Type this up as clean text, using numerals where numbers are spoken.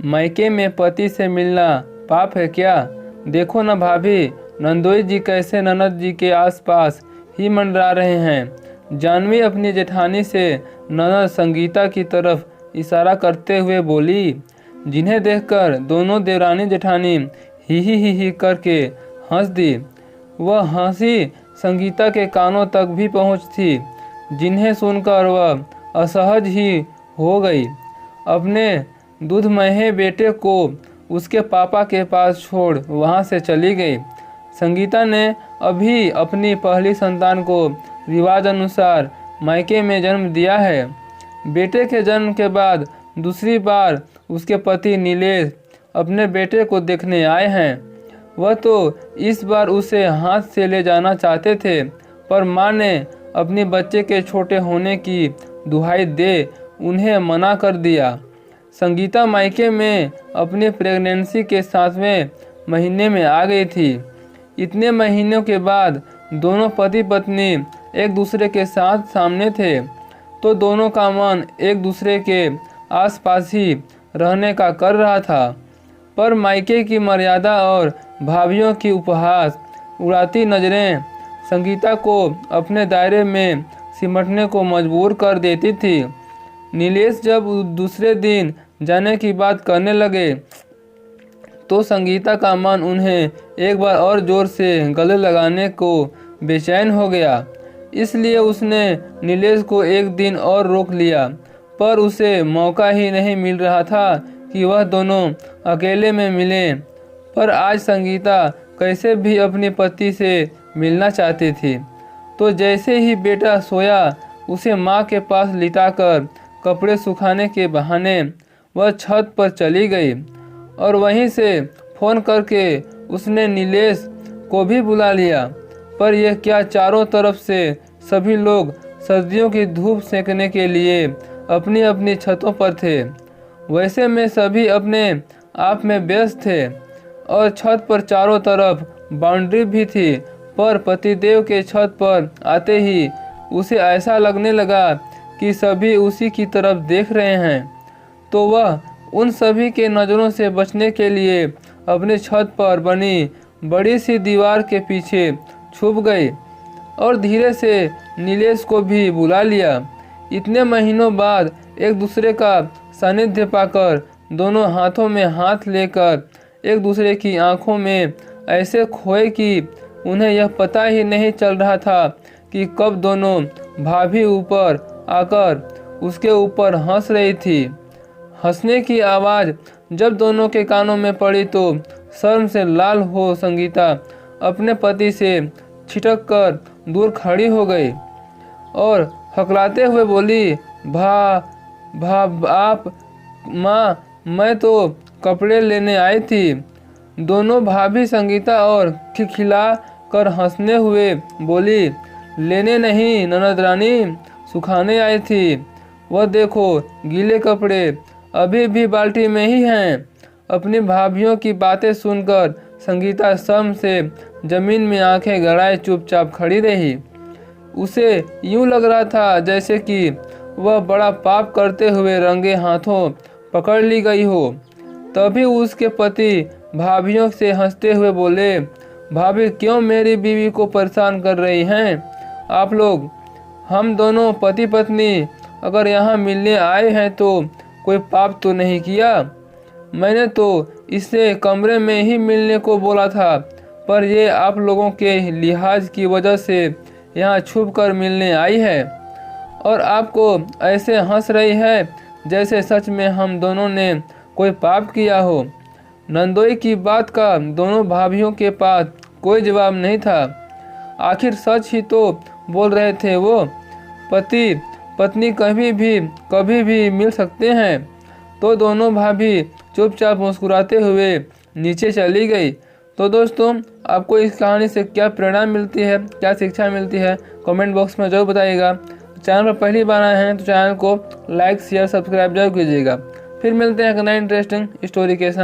मायके में पति से मिलना पाप है क्या? देखो न भाभी, नंदोई जी कैसे ननद जी के आसपास ही मंडरा रहे हैं। जानवी अपनी जेठानी से ननद संगीता की तरफ इशारा करते हुए बोली, जिन्हें देखकर दोनों देवरानी जेठानी ही करके हंस दी। वह हंसी संगीता के कानों तक भी पहुंच थी, जिन्हें सुनकर वह असहज ही हो गई। अपने दूधमहे बेटे को उसके पापा के पास छोड़ वहां से चली गई। संगीता ने अभी अपनी पहली संतान को रिवाज अनुसार मायके में जन्म दिया है। बेटे के जन्म के बाद दूसरी बार उसके पति नीलेश अपने बेटे को देखने आए हैं। वह तो इस बार उसे हाथ से ले जाना चाहते थे, पर मां ने अपनी बच्चे के छोटे होने की दुहाई दे उन्हें मना कर दिया। संगीता मायके में अपनी प्रेगनेंसी के 7वें महीने में आ गई थी। इतने महीनों के बाद दोनों पति पत्नी एक दूसरे के साथ सामने थे, तो दोनों का मन एक दूसरे के आसपास ही रहने का कर रहा था। पर मायके की मर्यादा और भाभीियों की उपहास उड़ाती नज़रें संगीता को अपने दायरे में सिमटने को मजबूर कर देती थी। नीलेश जब दूसरे दिन जाने की बात करने लगे तो संगीता का मन उन्हें एक बार और जोर से गले लगाने को बेचैन हो गया। इसलिए उसने नीलेश को एक दिन और रोक लिया, पर उसे मौका ही नहीं मिल रहा था कि वह दोनों अकेले में मिलें। पर आज संगीता कैसे भी अपने पति से मिलना चाहती थी। तो जैसे ही बेटा सोया, उसे माँ के पास लिटाकर कपड़े सुखाने के बहाने वह छत पर चली गई और वहीं से फ़ोन करके उसने नीलेश को भी बुला लिया। पर यह क्या, चारों तरफ से सभी लोग सर्दियों की धूप सेकने के लिए अपनी अपनी छतों पर थे। वैसे में सभी अपने आप में व्यस्त थे और छत पर चारों तरफ बाउंड्री भी थी। पर पतिदेव के छत पर आते ही उसे ऐसा लगने लगा कि सभी उसी की तरफ देख रहे हैं। तो वह उन सभी के नज़रों से बचने के लिए अपने छत पर बनी बड़ी सी दीवार के पीछे छुप गई और धीरे से नीलेश को भी बुला लिया। इतने महीनों बाद एक दूसरे का सानिध्य पाकर दोनों हाथों में हाथ लेकर एक दूसरे की आंखों में ऐसे खोए कि उन्हें यह पता ही नहीं चल रहा था कि कब दोनों भाभी ऊपर आकर उसके ऊपर हंस रही थी। हंसने की आवाज़ जब दोनों के कानों में पड़ी तो शर्म से लाल हो संगीता अपने पति से छिटक कर दूर खड़ी हो गई और हकलाते हुए बोली, आप माँ, मैं तो कपड़े लेने आई थी। दोनों भाभी संगीता और खिलखिला कर हंसने हुए बोली, लेने नहीं ननद रानी, सुखाने आई थी। वह देखो गीले कपड़े अभी भी बाल्टी में ही हैं। अपनी भाभीियों की बातें सुनकर संगीता शर्म से जमीन में आंखें गड़ाए चुपचाप खड़ी रही। उसे यूं लग रहा था जैसे कि वह बड़ा पाप करते हुए रंगे हाथों पकड़ ली गई हो। तभी उसके पति भाभीियों से हंसते हुए बोले, भाभी क्यों मेरी बीवी को परेशान कर रही हैं आप लोग? हम दोनों पति पत्नी अगर यहाँ मिलने आए हैं तो कोई पाप तो नहीं किया। मैंने तो इससे कमरे में ही मिलने को बोला था, पर ये आप लोगों के लिहाज की वजह से यहाँ छुप कर मिलने आई है और आपको ऐसे हंस रही है जैसे सच में हम दोनों ने कोई पाप किया हो। नंदोई की बात का दोनों भाभीियों के पास कोई जवाब नहीं था। आखिर सच ही तो बोल रहे थे वो। पति पत्नी कभी भी मिल सकते हैं। तो दोनों भाभी चुपचाप मुस्कुराते हुए नीचे चली गई। तो दोस्तों, आपको इस कहानी से क्या प्रेरणा मिलती है, क्या शिक्षा मिलती है, कमेंट बॉक्स में जरूर बताइएगा। चैनल पर पहली बार आए हैं तो चैनल को लाइक शेयर सब्सक्राइब जरूर कीजिएगा। फिर मिलते हैं एक नई इंटरेस्टिंग स्टोरी के साथ।